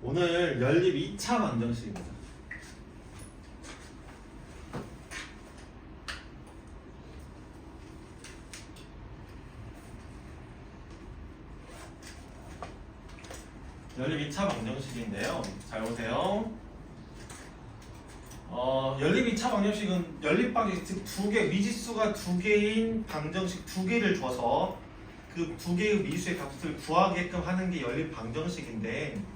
오늘 연립 2차 방정식입니다. 연립 2차 방정식인데요. 잘 보세요. 연립 2차 방정식은 연립 방정식 즉 두 개, 미지수가 두 개인 방정식 두 개를 줘서 그 두 개의 미수의 값을 구하게끔 하는 게 연립 방정식인데,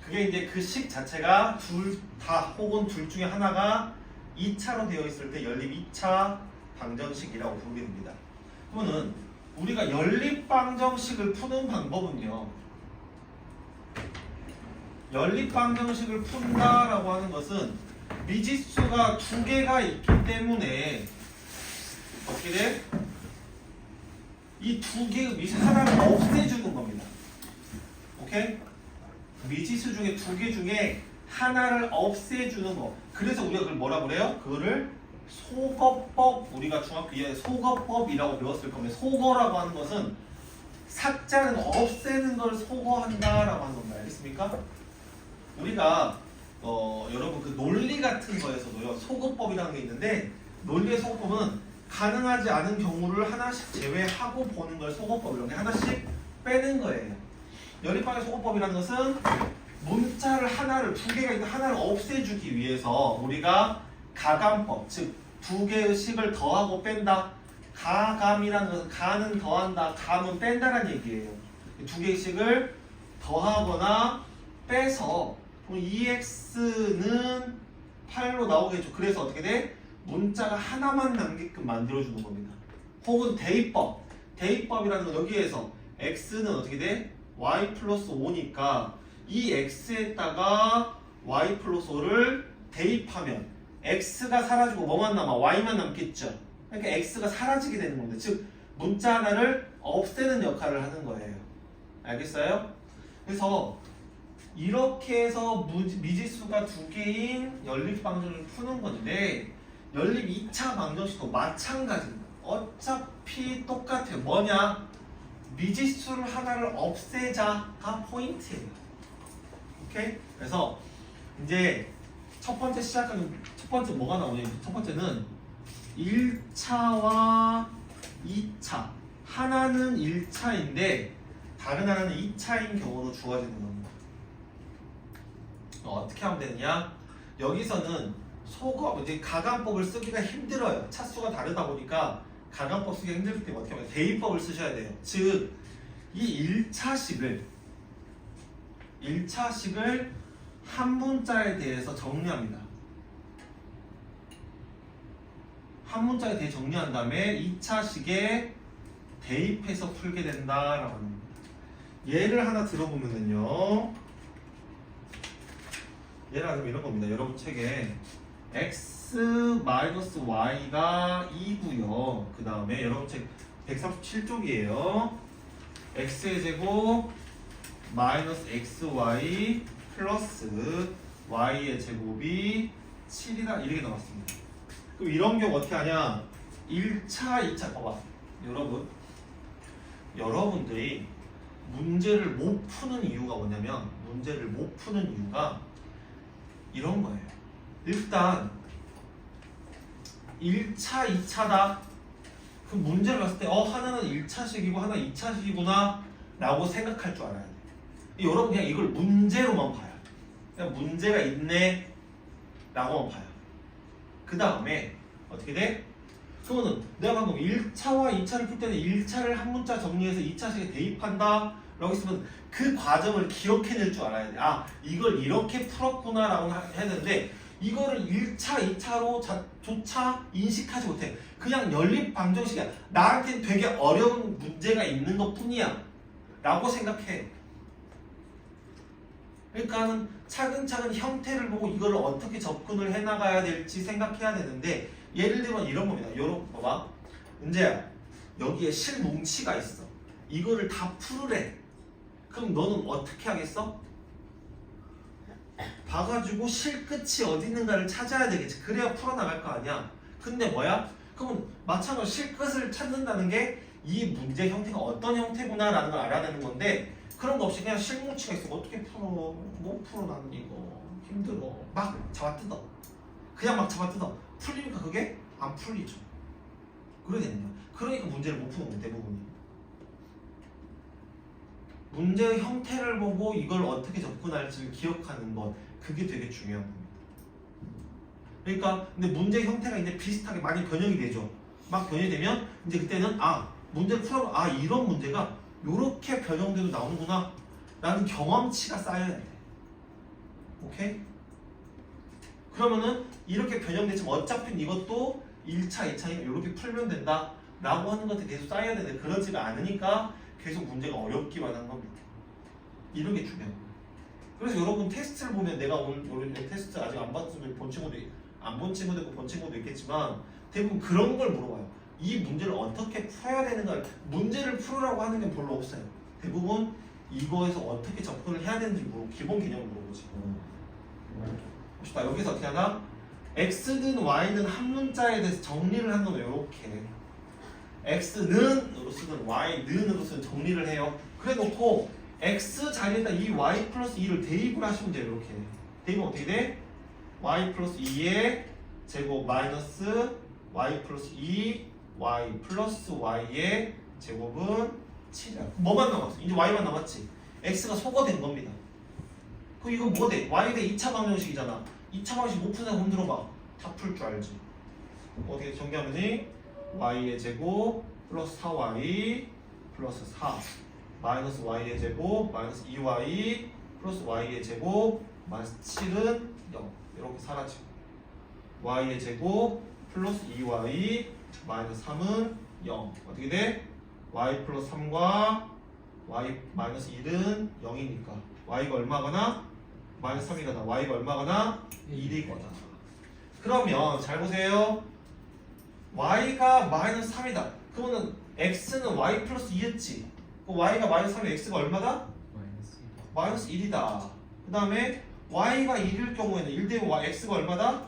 그게 이제 그 식 자체가 둘 다 혹은 둘 중에 하나가 2차로 되어 있을 때 연립 2차 방정식이라고 부르게 됩니다. 그러면은 우리가 연립 방정식을 푸는 방법은요, 연립 방정식을 푼다라고 하는 것은 미지수가 두 개가 있기 때문에 어떻게 돼? 이 두 개의 미수 하나를 없애주는 겁니다. 오케이? 미지수 중에 두 개 중에 하나를 없애주는 거. 그래서 우리가 그걸 뭐라 그래요? 그거를 소거법, 우리가 중학교 2학년 소거법이라고 배웠을 겁니다. 소거라고 하는 것은 삭제하는 거, 없애는 걸 소거한다라고 하는 겁니다. 알겠습니까? 우리가 여러분 그 논리 같은 거에서도요, 소거법이라는 게 있는데, 논리의 소거법은 가능하지 않은 경우를 하나씩 제외하고 보는 걸 소거법이라고 해요. 하나씩 빼는 거예요. 연립방의 소거법이라는 것은 문자를 하나를, 두 개가 있는 하나를 없애주기 위해서 우리가 가감법, 즉 두 개의 식을 더하고 뺀다. 가감이라는 것은 가는 더한다, 감은 뺀다라는 얘기예요. 두 개의 식을 더하거나 빼서 2x는 8로 나오겠죠. 그래서 어떻게 돼? 문자가 하나만 남게끔 만들어주는 겁니다. 혹은 대입법. 대입법이라는 건 여기에서 x는 어떻게 돼? y 플러스 5니까 이 x에다가 y 플러스 5를 대입하면 x가 사라지고 뭐만 남아? y만 남겠죠. 그러니까 x가 사라지게 되는 겁니다. 즉 문자 하나를 없애는 역할을 하는 거예요. 알겠어요? 그래서 이렇게 해서 미지수가 두 개인 연립 방정식을 푸는 건데, 연립 2차 방정식도 마찬가지입니다. 어차피 똑같아요. 뭐냐? 미지수를 하나를 없애자가 포인트예요. 오케이? 그래서 이제 첫 번째 시작하는, 첫 번째 뭐가 나오냐면, 첫 번째는 1차와 2차. 하나는 1차인데 다른 하나는 2차인 경우로 주어지는 겁니다. 어떻게 하면 되느냐? 여기서는 이제 가감법을 쓰기가 힘들어요. 차수가 다르다 보니까 가감법 쓰기가 힘들기 때문에 어떻게 하면 대입법을 쓰셔야 돼요. 즉, 이 1차식을 한 문자에 대해서 정리합니다. 한 문자에 대해 정리한 다음에 2차식에 대입해서 풀게 된다라고 합니다. 예를 하나 들어보면요, 예를 들면 이런 겁니다. 여러분 책에 x-y가 2고요. 그 다음에 여러분 책 137쪽이에요. x의 제곱 마이너스 xy 플러스 y의 제곱이 7이다. 이렇게 나왔습니다. 그럼 이런 경우 어떻게 하냐? 1차, 2차 봐봐. 여러분들이 문제를 못 푸는 이유가 뭐냐면, 문제를 못 푸는 이유가 이런 거예요. 일단 1차, 2차다. 그 문제를 봤을 때 하나는 1차식이고 하나 2차식이구나 라고 생각할 줄 알아야 돼. 여러분 그냥 이걸 문제로만 봐요. 그냥 문제가 있네 라고만 봐요. 그 다음에 어떻게 돼? 그러면은 내가 방금 1차와 2차를 풀 때는 1차를 한 문자 정리해서 2차식에 대입한다 라고 했으면 그 과정을 기억해낼 줄 알아야 돼. 아, 이걸 이렇게 풀었구나 라고 해야 되는데, 이거를 1차, 2차로 조차 인식하지 못해. 그냥 연립 방정식이야. 나한테는 되게 어려운 문제가 있는 것 뿐이야 라고 생각해. 그러니까 차근차근 형태를 보고 이걸 어떻게 접근을 해나가야 될지 생각해야 되는데, 예를 들면 이런 겁니다. 요런 봐봐. 은재야, 여기에 실뭉치가 있어. 이거를 다 풀으래. 그럼 너는 어떻게 하겠어? 봐가지고 실끝이 어디 있는가를 찾아야 되겠지. 그래야 풀어나갈 거 아니야. 근데 뭐야? 그럼 마찬가지로 실끝을 찾는다는 게 이 문제 형태가 어떤 형태구나 라는 걸 알아야 되는 건데, 그런 거 없이 그냥 실뭉치가 있으면 어떻게 풀어? 못 풀어 나는 이거 힘들어. 막 잡아뜯어. 그냥 막 잡아뜯어. 풀리니까 그게 안 풀리죠. 그러겠네요. 그러니까 문제를 못 푸는 거예요, 대부분이. 문제의 형태를 보고 이걸 어떻게 접근할지를 기억하는 것, 그게 되게 중요한 겁니다. 그러니까 근데 문제의 형태가 이제 비슷하게 많이 변형이 되죠. 막 변형이 되면 이제 그때는 문제를 풀어 이런 문제가 요렇게 변형돼도 나오는구나 라는 경험치가 쌓여야 돼. 오케이? 그러면은 이렇게 변형되지만 어차피 이것도 1차, 2차니까 이렇게 풀면 된다 라고 하는 것들이 계속 쌓여야 되는데 그러지가 않으니까 계속 문제가 어렵기만 한 겁니다. 이런 게 중요해요. 그래서 여러분 테스트를 보면 내가 오늘 테스트 아직 안 봤으면 본 친구도 안 본 친구도 있고 본 친구도 있겠지만 대부분 그런 걸 물어봐요. 이 문제를 어떻게 풀어야 되는가. 문제를 풀으라고 하는 게 별로 없어요. 대부분 이거에서 어떻게 접근을 해야 되는지 기본 개념을 물어보지. 봅시다. 여기서 어떻게 하나? x든 y는 한 문자에 대해서 정리를 하는 건 이렇게 x는으로 쓰든 y는으로 쓰든 정리를 해요. 그래 놓고 x 자리에다 이 y 플러스 2를 대입을 하시면 돼요. 이렇게 대입은 어떻게 돼? y 플러스 2의 제곱 마이너스 y 플러스 2 y 플러스 y의 제곱은 7이야. 뭐만 남았어? 이제 y만 남았지. x가 소거 된 겁니다. 그럼 이건 뭐 돼? y 대 2차 방정식이잖아. 2차 방정식 못 푸는 사람 흔들어봐. 다 풀 줄 알지. 어떻게 정리하면이 y의 제곱 플러스 4y 플러스 4 마이너스 y의 제곱 마이너스 2y 플러스 y의 제곱 마이너스 7은 0 이렇게 사라지고 y의 제곱 플러스 2y 마이너스 3은 0 어떻게 돼? y 플러스 3과 y 마이너스 1은 0이니까 y가 얼마거나 마이너스 3이거나 y가 얼마거나 1이거나 그러면 잘 보세요. y가 마이너스 3이다. 그러면 x는 y 플러스 2였지. y가 마이너스 3이면 x가 얼마다? 마이너스 1이다. 그 다음에 y가 1일 경우에는 1 대면 x가 얼마다?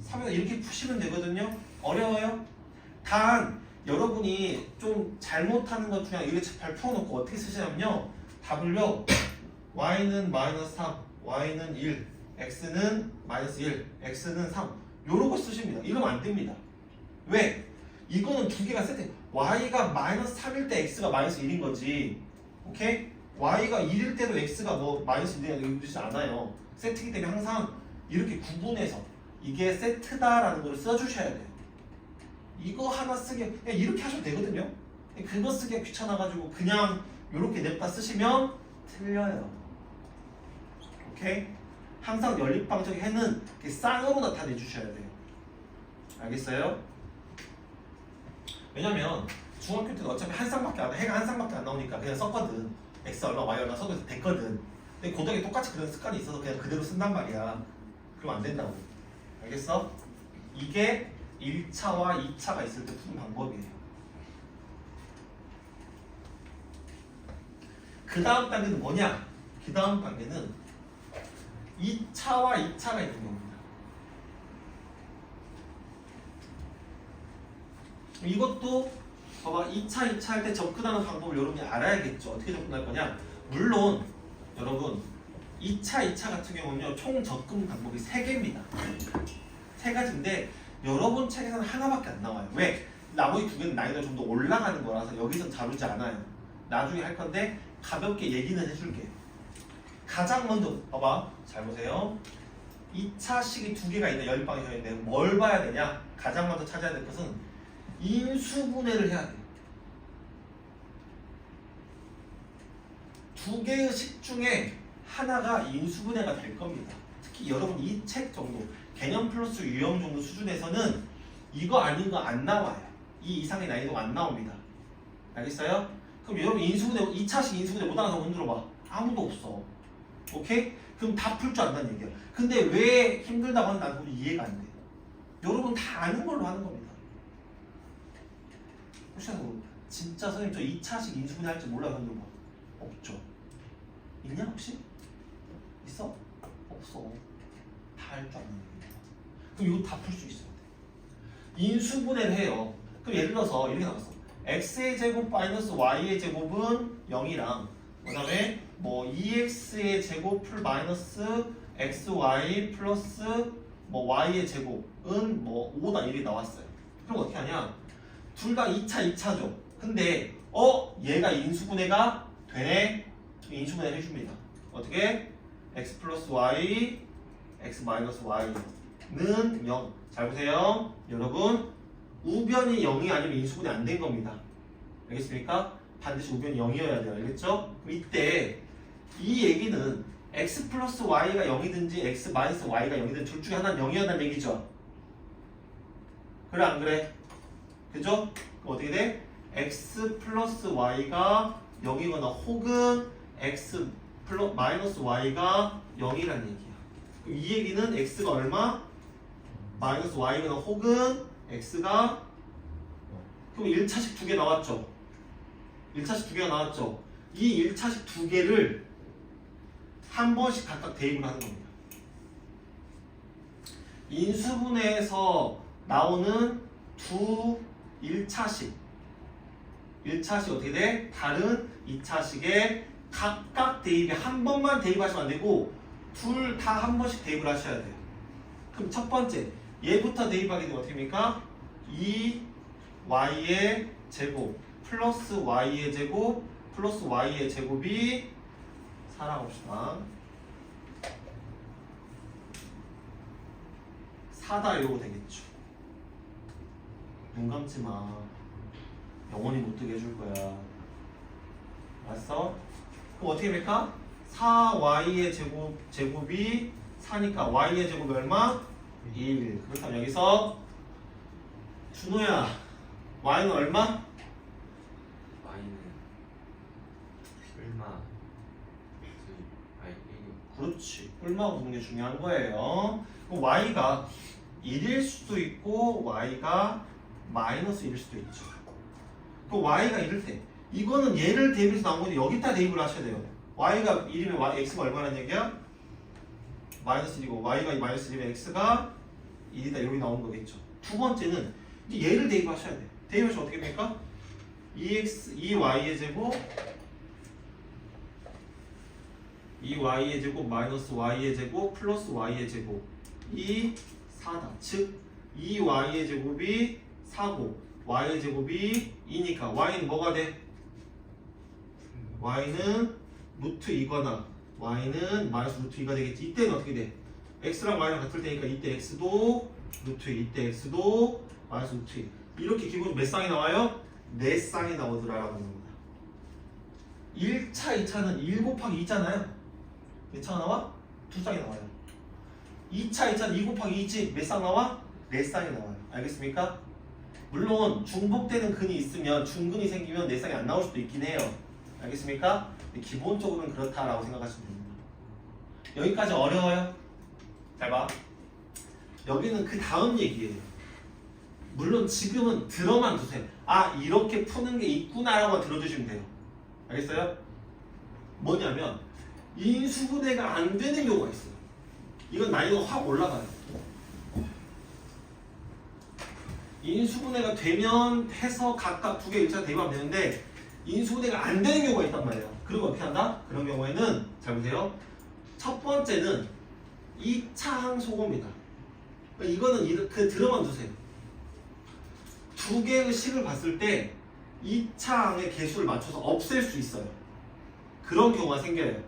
3이다. 이렇게 푸시면 되거든요. 어려워요? 단 여러분이 좀 잘못하는 것 중에 이렇게 잘 풀어놓고 어떻게 쓰시냐면요. 답을요. y는 마이너스 3, y는 1, x는 마이너스 1, x는 3 요러고 쓰십니다. 이러면 안 됩니다. 왜? 이거는 두 개가 세트. y가 마이너스 3일 때 x가 마이너스 1인 거지. 오케이? y가 1일 때도 x가 뭐 마이너스 1이라고 이러지 않아요. 세트이기 때문에 항상 이렇게 구분해서 이게 세트다라는 걸 써주셔야 돼요. 이거 하나 쓰기 그냥 이렇게 하셔도 되거든요. 그거 쓰기가 귀찮아가지고 그냥 이렇게 냅다 쓰시면 틀려요. 오케이? 항상 연립방정의 해는 쌍으로 나타내주셔야 돼요. 알겠어요? 왜냐면 중학교 때도 어차피 한 쌍밖에 안 해가 한 쌍밖에 안 나오니까 그냥 썼거든. x 얼마 y 얼마 써도 됐거든. 근데 고등학교 똑같이 그런 습관이 있어서 그냥 그대로 쓴단 말이야. 그럼 안 된다고. 알겠어? 이게 1차와 2차가 있을 때 푸는 방법이에요. 그 다음 단계는 뭐냐? 그 다음 단계는 2차와 2차가 있는 겁니다. 이것도 봐봐 2차, 2차 할 때 접근하는 방법을 여러분이 알아야겠죠. 어떻게 접근할 거냐? 물론 여러분 2차, 2차 같은 경우는요 총 접근 방법이 3개입니다. 3가지인데 여러분 책에서는 하나밖에 안 나와요. 왜? 나머지 2개는 난이도가 좀 더 올라가는 거라서 여기선 다루지 않아요. 나중에 할 건데 가볍게 얘기는 해줄게요. 가장 먼저 봐봐 잘 보세요. 2차식이 2개가 있네. 연립방정식인데 뭘 봐야 되냐? 가장 먼저 찾아야 될 것은 인수분해를 해야 돼요. 2개의 식 중에 하나가 인수분해가 될 겁니다. 특히 여러분 이 책 정도 개념 플러스 유형 정도 수준에서는 이거 아닌 거 안 나와요. 이 이상의 난이도가 안 나옵니다. 알겠어요? 그럼 여러분 인수분해 2차식 인수분해 못하는 사람 흔들어봐. 아무도 없어. 오케이? 그럼 다 풀 줄 안다는 얘기야. 근데 왜 힘들다고 하는 나도 이해가 안 돼. 여러분 다 아는 걸로 하는 겁니다. 혹시 진짜 선생님 저 2차식 인수분해 할지 몰라요. 흔들어봐. 없죠. 있냐 혹시? 있어? 없어. 다 할 줄 아는 얘기야. 그럼 이거 다 풀 수 있어야 돼. 인수분해를 해요. 그럼 예를 들어서 이렇게 나왔어. x의 제곱 마이너스 y의 제곱은 0이랑 그 다음에 뭐 2x의 제곱 풀 마이너스 xy 플러스 뭐 y의 제곱은 뭐 5다 1이 나왔어요. 그럼 어떻게 하냐? 둘 다 2차죠. 근데 얘가 인수분해가 되네. 인수분해 해줍니다. 어떻게? x 플러스 y, x 마이너스 y는 0. 잘 보세요. 여러분 우변이 0이 아니면 인수분해 안 된 겁니다. 알겠습니까? 반드시 우변이 0이어야 돼요. 알겠죠? 그럼 이때 이 얘기는 x 플러스 y가 0이든지 x 마이너스 y가 0이든 둘 중에 하나는 0이었다는 얘기죠. 그래 안 그래? 그죠? 그럼 어떻게 돼? x 플러스 y가 0이거나 혹은 x 마이너스 y가 0이라는 얘기야. 그럼 이 얘기는 x가 얼마? 마이너스 y거나 혹은 x가 그럼 1차식 두 개 나왔죠? 1차식 두 개가 나왔죠? 이 1차식 두 개를 한 번씩 각각 대입을 하는 겁니다. 인수분해에서 나오는 두 1차식 어떻게 돼? 다른 2차식에 각각 대입에 한 번만 대입하시면 안 되고 둘 다 한 번씩 대입을 하셔야 돼요. 그럼 첫 번째 얘부터 대입하게 되면 어떻게 됩니까? 2y의 제곱 플러스 y의 제곱 플러스 y의 제곱이 4라고 봅시다. 4다 이러고 되겠죠. 눈 감지 마. 영원히 못 뜨게 해줄 거야. 알았어? 그럼 어떻게 됩니까? 4y의 제곱이 4니까 y의 제곱이 얼마? 1. 그렇다면 여기서 준호야 y는 얼마? y는 얼마? 그렇지. 얼마고 보는 게 중요한 거예요. 그럼 y가 1일 수도 있고 y가 마이너스 1일 수도 있죠. 그 y가 이럴 때 이거는 얘를 대입해서 나온 건데 여기다 대입을 하셔야 돼요. y가 1이면 x가 얼마라는 얘기야? 마이너스 1이고 y가 마이너스 1이면 x가 1이다 이렇게 나오는 거겠죠. 두 번째는 이제 얘를 대입하셔야 돼요. 대입하시면 어떻게 됩니까? 2y의 제곱 2y의 제곱 마이너스 y의 제곱 플러스 y의 제곱이 4다. 즉 2y의 제곱이 4고 y의 제곱이 2니까 y는 뭐가 돼? y는 루트 2거나 y는 마이너스 루트 2가 되겠지. 이때는 어떻게 돼? x랑 y랑 같을 테니까 이때 x도 루트 2, 이때 x도 마이너스 루트 2. 이렇게 기본 몇 쌍이 나와요? 4쌍이 나오더라라고 하는 겁니다. 1차, 2차는 1 곱하기 2잖아요. 몇 차가 나와? 2쌍이 나와요. 2차, 2차는 2 곱하기 2지 몇 쌍 나와? 4쌍이 나와요. 알겠습니까? 물론 중복되는 근이 있으면 중근이 생기면 4쌍이 안 나올 수도 있긴 해요. 알겠습니까? 근데 기본적으로는 그렇다라고 생각하시면 됩니다. 여기까지 어려워요? 잘 봐. 여기는 그 다음 얘기예요. 물론 지금은 들어만 두세요. 아 이렇게 푸는 게 있구나라고 들어주시면 돼요. 알겠어요? 뭐냐면 인수분해가 안 되는 경우가 있어요. 이건 난이도가 확 올라가요. 인수분해가 되면 해서 각각 두 개 1차 대입하면 되는데 인수분해가 안 되는 경우가 있단 말이에요. 그리고 어떻게 한다? 그런 경우에는 잘 보세요. 첫 번째는 2차 항소고입니다. 이거는 그 들어만 두세요. 두 개의 식을 봤을 때 2차항의 개수를 맞춰서 없앨 수 있어요. 그런 경우가 생겨요.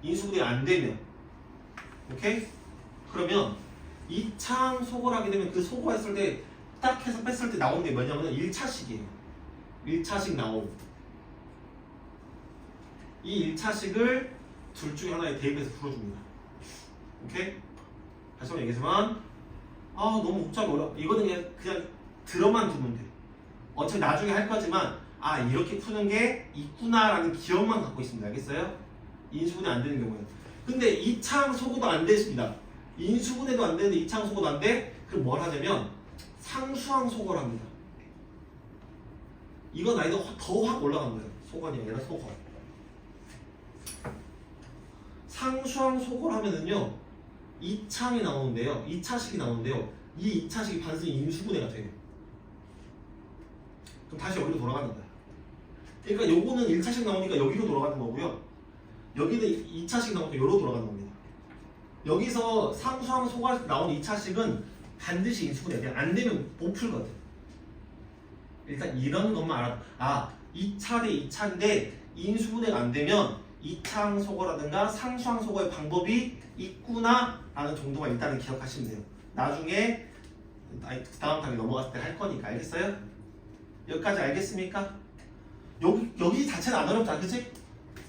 인수분해가 안 되면. 오케이? 그러면 2차항 소거를 하게 되면 그 소거했을 때 딱 해서 뺐을 때 나오는 게 뭐냐면 1차식이에요. 1차식 나오고 이 1차식을 둘 중에 하나에 대입해서 풀어줍니다. 오케이? 다시 한번 얘기하지만 너무 복잡해 어려워. 이거는 그냥 들어만 두면 돼. 어차피 나중에 할 거지만 이렇게 푸는 게 있구나라는 기억만 갖고 있습니다. 알겠어요? 인수분해 안 되는 경우에는. 근데 2차항 소거도 안 됐습니다. 인수분해도 안 되는데 2차항 소거도 안 돼? 그럼 뭘 하냐면 상수항 소거를 합니다. 이건 난이도 더 확 올라간 거예요. 소거이 아니라 소거. 상수항 소거를 하면은요 2차항이 나오는데요. 2차식이 나오는데요. 이 2차식이 반드시 인수분해가 돼요. 그럼 다시 여기로 돌아가는 거야. 그러니까 요거는 1차식 나오니까 여기로 돌아가는 거고요. 여기는 2차식 나오고 요로 돌아가는 겁니다. 여기서 상수항 소가 나온 2차식은 반드시 인수분해 돼요. 안 되면 못 풀거든. 일단 이런 것만 알아. 아, 2차 대 2차인데 인수분해가 안 되면 2차항 소거라든가 상수항 소거의 방법이 있구나 라는 정도만 일단은 기억하시면 돼요. 나중에 다음 단계 넘어갔을 때 할 거니까. 알겠어요? 여기까지 알겠습니까? 여기 자체는 안 어렵다. 그치?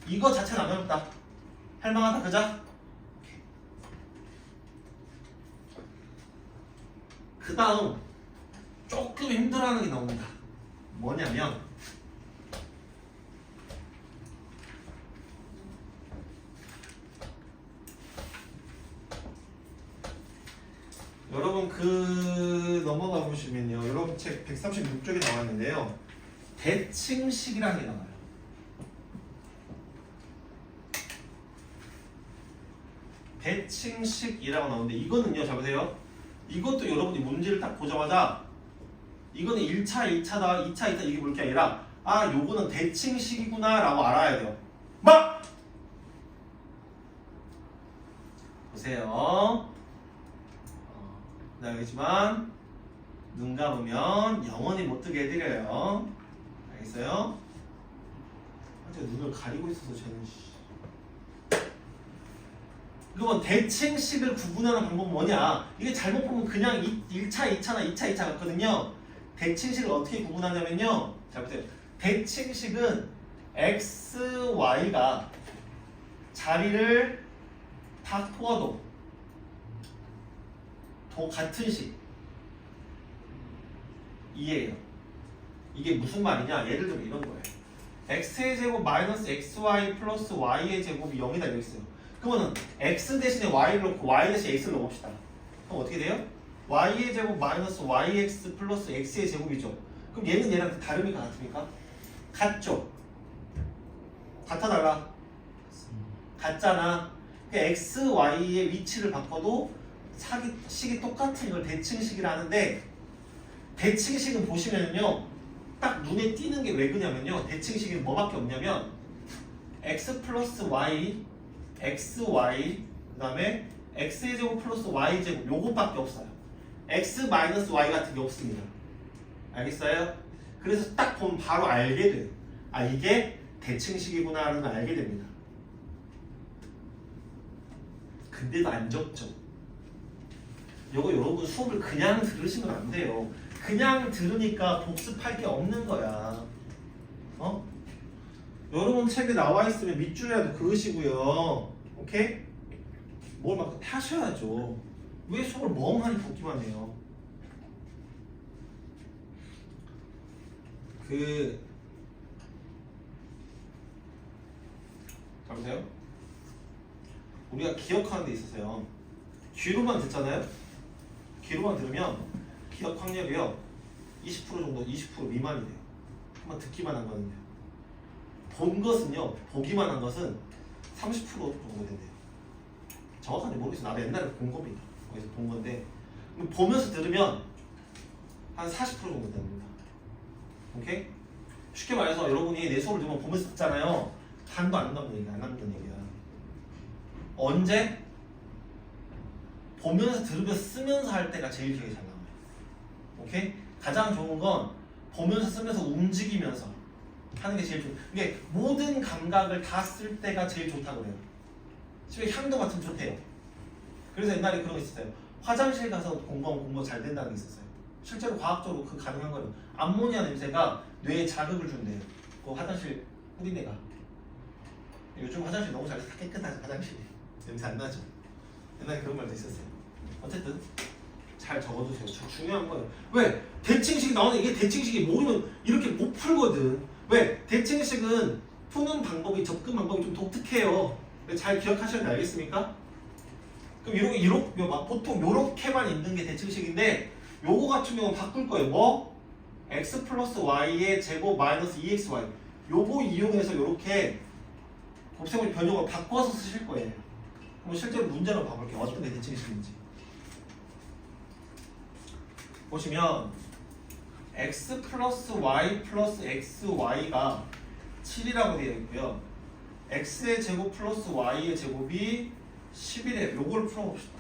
이거 자체는 안 어렵다. 할만하다. 그죠? 그 다음 조금 힘들어하는 게 나옵니다. 뭐냐면 여러분 넘어가 보시면요. 여러분 책 136쪽에 나왔는데요. 대칭식이라는 게 나와요. 대칭식이라고 나오는데 이거는요. 잘 보세요. 이것도 여러분이 문제를 딱 보자마자 이거는 1차, 2차다, 2차, 2차 이게 볼 게 아니라 아 요거는 대칭식이구나 라고 알아야 돼요. 막! 보세요. 알겠지만 눈 감으면 영원히 못 뜨게 해드려요. 알겠어요? 제가 눈을 가리고 있어서 쟤는 그러면 대칭식을 구분하는 방법은 뭐냐? 이게 잘못 보면 그냥 1차, 2차나 2차, 2차 같거든요. 대칭식을 어떻게 구분하냐면요. 자 보세요. 대칭식은 x, y가 자리를 바꿔도 같은 식 이에요. 이게 무슨 말이냐? 예를 들면 이런 거예요. x의 제곱 마이너스 xy 플러스 y의 제곱이 0이다 이렇게 있어요. 그러면은 x 대신에 y를 넣고 y 대신에 x를 넣어봅시다. 그럼 어떻게 돼요? y의 제곱 마이너스 yx 플러스 x의 제곱이죠. 그럼 얘는 얘랑 다름이가 같습니까? 같죠? 같아 달라? 같잖아. 그러니까 x, y의 위치를 바꿔도 식이 똑같은 걸 대칭식이라 하는데 대칭식은 보시면요 딱 눈에 띄는 게 왜 그냐면요 대칭식은 뭐밖에 없냐면 x 플러스 y xy 그 다음에 x의 제곱 플러스 y 제곱 요것밖에 없어요. x 마이너스 y 같은 게 없습니다. 알겠어요? 그래서 딱 보면 바로 알게 돼요. 아 이게 대칭식이구나 하는 걸 알게 됩니다. 근데도 안 적죠. 요거 여러분 수업을 그냥 들으시면 안 돼요. 그냥 들으니까 복습할 게 없는 거야. 어? 여러분 책에 나와 있으면 밑줄이라도 그으시고요. 오케이? 뭘 막 하셔야죠. 왜 수업을 멍하니 듣기만 해요? 잠시만요. 우리가 기억하는 데 있어서요. 귀로만 듣잖아요. 귀로만 들으면 기억 확률이요 20% 정도, 20% 미만이 돼요. 한번 듣기만 한 거는요. 본 것은요, 보기만 한 것은 30% 정도 된대요. 정확한지 모르겠어요. 나도 옛날에 본 겁니다. 거기서 본 건데 보면서 들으면 한 40% 정도 됩니다. 오케이? 쉽게 말해서 여러분이 내 수업을 들으면 보면서 듣잖아요. 반도 안 남는 얘기야. 안 남는 얘기야. 언제? 보면서 들으면서 쓰면서 할 때가 제일 기억이 잘 남아요. 오케이? 가장 좋은 건 보면서 쓰면서 움직이면서 하는 게 제일 좋아요. 이게 모든 감각을 다 쓸 때가 제일 좋다고 그래요. 집에 향도 맡으면 좋대요. 그래서 옛날에 그런 거 있었어요. 화장실 가서 공부하면 공부가 잘 된다는 게 있었어요. 실제로 과학적으로 그 가능한 거예요. 암모니아 냄새가 뇌에 자극을 준대요. 그 화장실 뿌리내가. 요즘 화장실 너무 잘 깨끗하죠. 화장실이 냄새 안 나죠. 옛날에 그런 말도 있었어요. 어쨌든 잘 적어두세요. 중요한 거예요. 왜? 대칭식이 나오는 이게 대칭식이 모르면 이렇게 못 풀거든. 왜? 대칭식은 푸는 방법이 접근 방법이 좀 독특해요. 잘 기억하셔야 돼. 알겠습니까? 그럼 이렇게 보통 요렇게만 있는 게 대칭식인데 요거 같은 경우는 바꿀 거예요. 뭐? x 플러스 y의 제곱 마이너스 2xy 요거 이용해서 요렇게 곱셈을 변형을 바꿔서 쓰실 거예요. 그럼 실제로 문제로 봐볼게요. 어떤 게 대칭식인지. 보시면 x 플러스 y 플러스 xy가 7이라고 되어 있고요. x의 제곱 플러스 y의 제곱이 11에 요걸 풀어봅시다.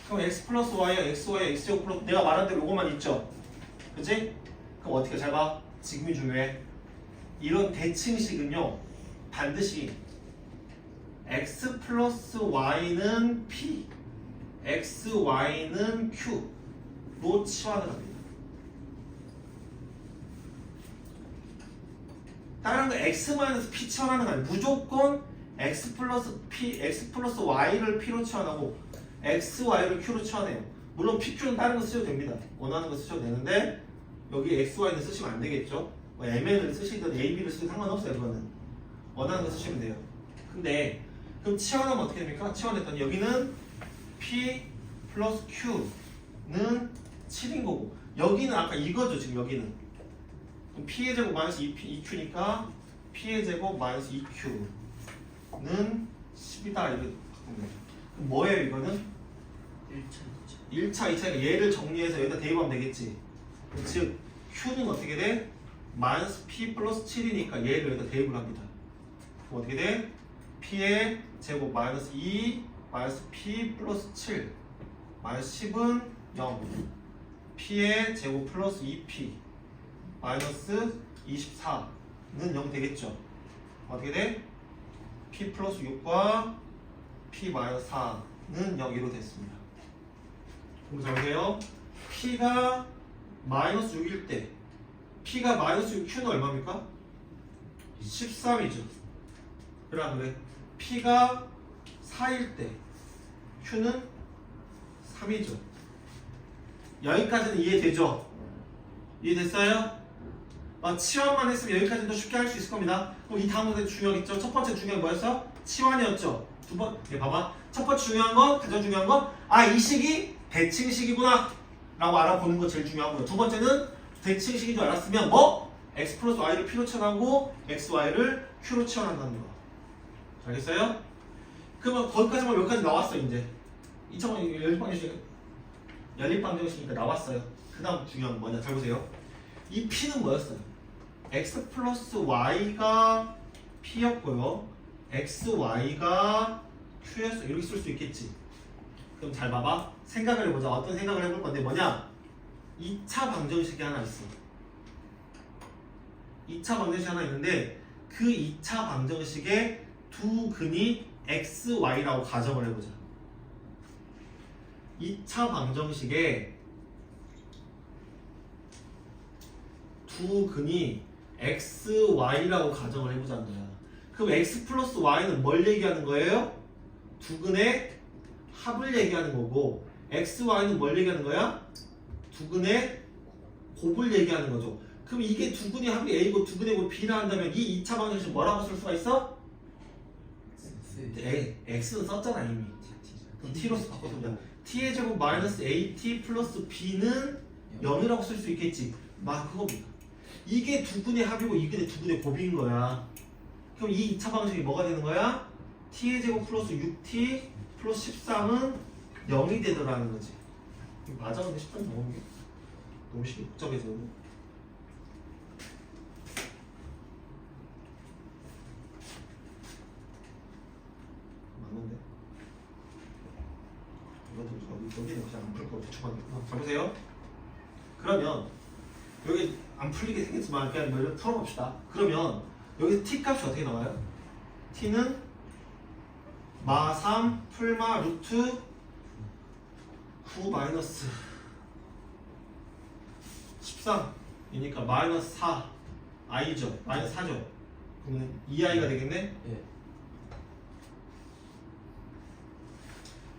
그럼 x 플러스 y야 xy x제곱 플러스 내가 말한 대로 요거만 있죠? 그치? 그럼 어떻게 잘 봐? 지금이 중요해. 이런 대칭식은요 반드시 x 플러스 y는 p x, y는 q로 치환을 합니다. 다른 거 x-p 치환하는 거 아니에요. 무조건 x 플러스 p, x 플러스 y를 p로 치환하고 x, y를 q로 치환해요. 물론 p, q는 다른 거 쓰셔도 됩니다. 원하는 거 쓰셔도 되는데 여기 x, y는 쓰시면 안 되겠죠. 뭐 mn을 쓰시든 a, b를 쓰든 상관없어요. 그거는 원하는 거 쓰시면 돼요. 근데 그럼 치환하면 어떻게 됩니까? 치환했더니 여기는 p 플러스 q는 7인 거고 여기는 아까 이거죠. 지금 여기는 그럼 p의 제곱 마이너스 2q니까 p의 제곱 마이너스 2q는 10이다 이렇게 바꾼 거죠. 그럼 뭐예요 이거는? 1차, 2차 얘를 정리해서 여기다 대입하면 되겠지. 즉 q는 어떻게 돼? 마이너스 p 플러스 7이니까 얘를 여기다 대입을 합니다. 그럼 어떻게 돼? p의 제곱 마이너스 2 마이너스 p 플러스 7 마이너스 10은 0 p의 제곱 플러스 2p 마이너스 24는 0 되겠죠. 어떻게 돼? p 플러스 6과 p 마이너스 4는 0으로 됐습니다. 그럼 잘 보세요. p가 마이너스 6일 때 p가 마이너스 6 q는 얼마입니까? 13이죠. 그래 p가 4일 때 q는 3이죠. 여기까지는 이해되죠? 이해됐어요? 치환만 했으면 여기까지는 더 쉽게 할 수 있을 겁니다. 그럼 이 다음 문제 중요하겠죠? 첫 번째 중요한 거 뭐였어? 치환이었죠? 두 번, 봐봐. 첫 번째 중요한 건, 가장 중요한 건, 이 식이 대칭식이구나 라고 알아보는 거 제일 중요하고요. 두 번째는 대칭식인 줄 알았으면 뭐? x 플러스 y를 p로 치환하고 x, y를 q로 치환한다는 거. 알겠어요? 그러면 거기까지만 여기까지 나왔어 이제. 2차원 연립방정식이니까 나왔어요. 그 다음 중요한 건 뭐냐? 잘 보세요. 이 p는 뭐였어요? x 플러스 y가 p였고요. x, y가 q였어. 이렇게 쓸 수 있겠지. 그럼 잘 봐봐. 생각을 해보자. 어떤 생각을 해볼 건데 뭐냐? 2차 방정식이 하나 있어. 2차 방정식이 하나 있는데 그 2차 방정식의 두 근이 x, y라고 가정을 해보자. 2차 방정식의 두 근이 x, y라고 가정을 해보자는 거야. 그럼 x 플러스 y는 뭘 얘기하는 거예요? 두 근의 합을 얘기하는 거고 x, y는 뭘 얘기하는 거야? 두 근의 곱을 얘기하는 거죠. 그럼 이게 두 근의 합이 a고 두 근의 곱이 b라 한다면 이 2차 방정식 뭐라고 쓸 수가 있어? x는 썼잖아 이미. 그럼 t로서 바꿔서 t의 제곱 마이너스 at 플러스 b는 0이라고 쓸 수 있겠지. 그겁니다. 이게 두 근의 합이고 이게 두 근의 곱인 거야. 그럼 이 2차 방식이 뭐가 되는 거야? t의 제곱 플러스 6t 플러스 13은 0이 되더라는 거지. 맞아? 근데 13 나오는 게 너무 쉽게 복잡해서. 맞는데? 여기는 그냥 안 풀 거 대충 잘 보세요. 그러면 여기 안 풀리게 생겼지만 그냥 이걸 풀어봅시다. 그러면 여기 t 값이 어떻게 나와요? t는 마 3 풀마 루트 9 마이너스 13이니까 마이너스 4 i죠. 마이너스 4죠. 그러면 2i가 되겠네? 예.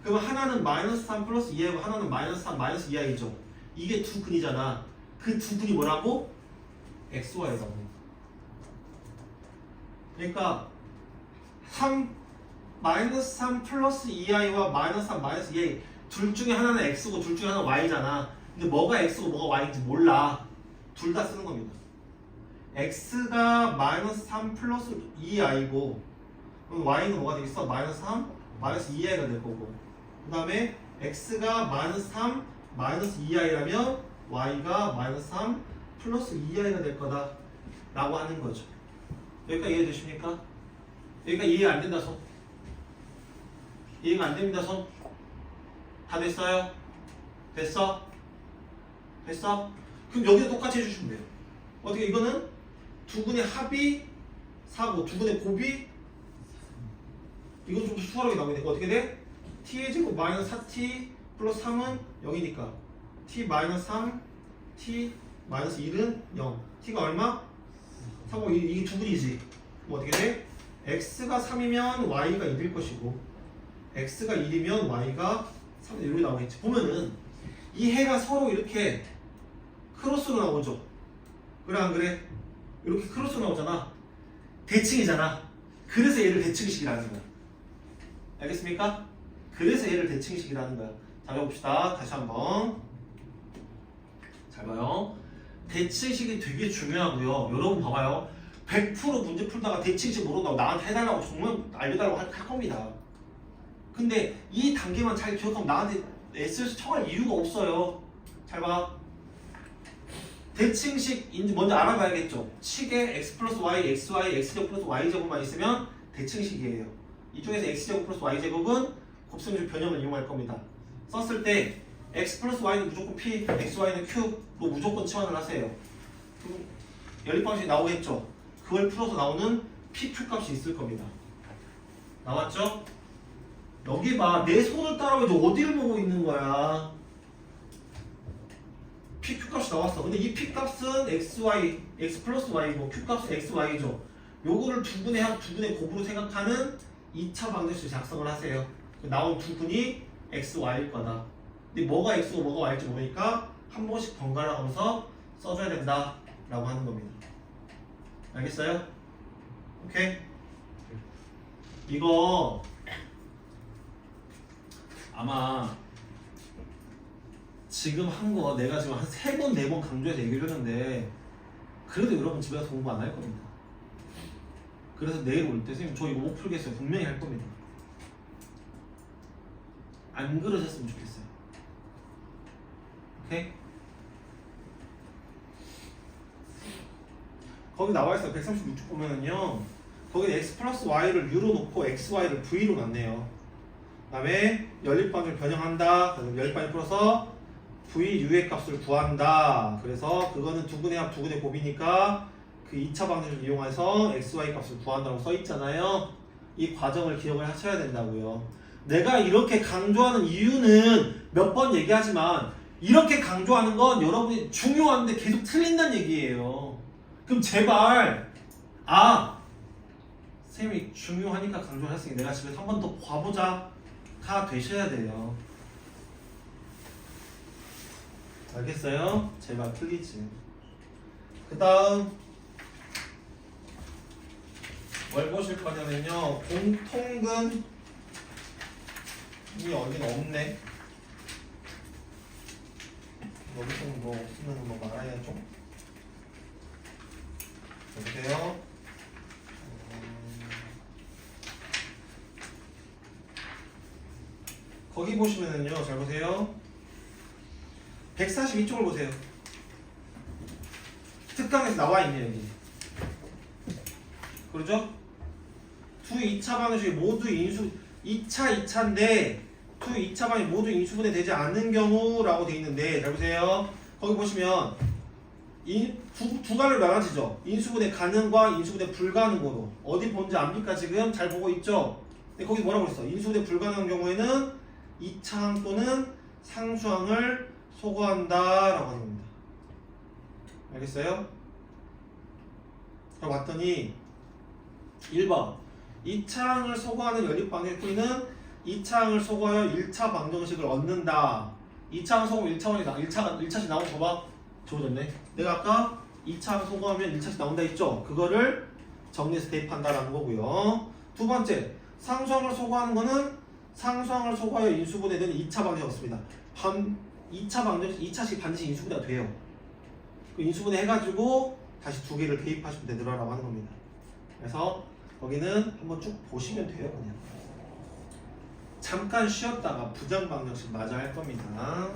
그럼 하나는 마이너스 3 플러스 2i고 하나는 마이너스 3 마이너스 2i죠. 이게 두 근이잖아. 그 두 근이 뭐라고? x, y라고. 그러니까 3 마이너스 3 플러스 2i와 마이너스 3 마이너스 2i 둘 중에 하나는 x고 둘 중에 하나는 y잖아. 근데 뭐가 x고 뭐가 y인지 몰라. 둘 다 쓰는 겁니다. x가 마이너스 3 플러스 2i고 그럼 y는 뭐가 되겠어? 마이너스 3 마이너스 2i가 될 거고 그 다음에 x가 마이너스 3 마이너스 2i라면 y가 마이너스 3 플러스 2i가 될 거다 라고 하는 거죠. 여기까지 이해되십니까? 여기까지 이해 안 된다 손. 이해가 안 됩니다 손. 다 됐어요? 됐어? 됐어? 그럼 여기도 똑같이 해주시면 돼요. 어떻게 이거는 두근의 합이 4고 두근의 곱이 이건 좀 수월하게 나오게 되고 어떻게 돼? t의 제곱 마이너스 4t 플러스 3은 0이니까 t 마이너스 3 t 마이너스 1은 0 t가 얼마? 3고 이게 두근이지. 뭐 어떻게 돼? x가 3이면 y가 1일 것이고 x가 1이면 y가 3이 이렇게 나오겠지. 보면은 이 해가 서로 이렇게 크로스로 나오죠. 그래 안 그래? 이렇게 크로스로 나오잖아. 대칭이잖아. 그래서 얘를 대칭식이라는 거야. 알겠습니까? 그래서 얘를 대칭식이라는 거야. 자, 해봅시다. 다시 한번. 잘 봐요. 대칭식이 되게 중요하고요. 여러분 봐봐요. 100% 문제 풀다가 대칭식 모른다고 나한테 해달라고 정말 알려달라고 할 겁니다. 근데 이 단계만 잘 기억하면 나한테 SLC 청할 이유가 없어요. 잘 봐. 대칭식 먼저 알아봐야겠죠. 식에 x 플러스 y, xy, x제곱 플러스 y제곱만 있으면 대칭식이에요. 이쪽에서 x제곱 플러스 y제곱은 곱셈줄 변형을 이용할 겁니다. 썼을 때 x 플러스 y는 무조건 p, xy는 q로 무조건 치환을 하세요. 그럼 연립방식이 나오겠죠. 그걸 풀어서 나오는 pq 값이 있을 겁니다. 나왔죠? 여기 봐. 내 손을 따라가지고 어디를 보고 있는 거야? pq 값이 나왔어. 근데 이 p 값은 xy, x 플러스 y고 q 값은 xy죠. 요거를 두분의 합, 두분의 곱으로 생각하는 2차 방정식 작성을 하세요. 나온 두분이 xy일 거다. 근데 뭐가 x고 뭐가 y일지 모르니까 한 번씩 번갈아 가면서 써줘야 된다 라고 하는 겁니다. 알겠어요? 오케이? 이거 아마 지금 한 거 내가 지금 한 3번, 4번 강조해서 얘기를 했는데 그래도 여러분 집에 가서 공부 안 할 겁니다. 그래서 내일 올 때 선생님 저 이거 못 풀겠어요. 분명히 할 겁니다. 안 그러셨으면 좋겠어요. 오케이? 거기 나와 있어요. 136쪽 보면은요. 거기 x 플러스 y를 u로 놓고 xy를 v로 놨네요. 그 다음에 연립방정을 변형한다. 그럼 연립방정 풀어서 v u의 값을 구한다. 그래서 그거는 두근의 합, 두근의 곱이니까 그 2차 방정을 이용해서 xy 값을 구한다고 써 있잖아요. 이 과정을 기억을 하셔야 된다고요. 내가 이렇게 강조하는 이유는 몇 번 얘기하지만 이렇게 강조하는 건 여러분이 중요한데 계속 틀린다는 얘기예요. 그럼 제발 쌤이 중요하니까 강조를 했으니 내가 집에서 한 번 더 봐보자 가 되셔야 돼요. 알겠어요? 제발 틀리지. 그 다음 뭘 보실 거냐면요. 공통근이 여기는 없네. 여기서는 뭐 없으면 뭐 말아야죠. 여보세요? 거기 보시면은요. 잘 보세요. 142쪽을 보세요. 특강에서 나와 있네 여기. 그러죠? 두 2차 방정식이 모두 인수 2차 2차인데 두 2차 방정식이 모두 인수분해 되지 않는 경우라고 돼 있는데 잘 보세요. 거기 보시면 두 가지로 나눠지죠. 인수분해 가능과 인수분해 불가능으로. 어디 본지 압니까? 지금 잘 보고 있죠? 근데 거기 뭐라고 했어? 인수분해 불가능한 경우에는 2차항 또는 상수항을 소거한다 라고 하는 겁니다. 알겠어요? 그럼 봤더니 1번 2차항을 소거하는 연립방정식 풀이는 2차항을 소거하여 1차 방정식을 얻는다. 2차항 소거 1차씩 나온 거 봐. 좋아졌네. 내가 아까 2차항 소거하면 1차씩 나온다 했죠? 그거를 정리해서 대입한다라는 거고요. 두 번째, 상수항을 소거하는 거는 상수항을 소거하여 인수분해되는 2차 방정식 없습니다. 2차 방정식 2차씩 반드시 인수분해가 돼요. 그 인수분해 해가지고 다시 두 개를 대입하시면 되더라라고 하는 겁니다. 그래서 거기는 한번 쭉 보시면 돼요. 그냥 잠깐 쉬었다가 부정 방정식 마저 할 겁니다.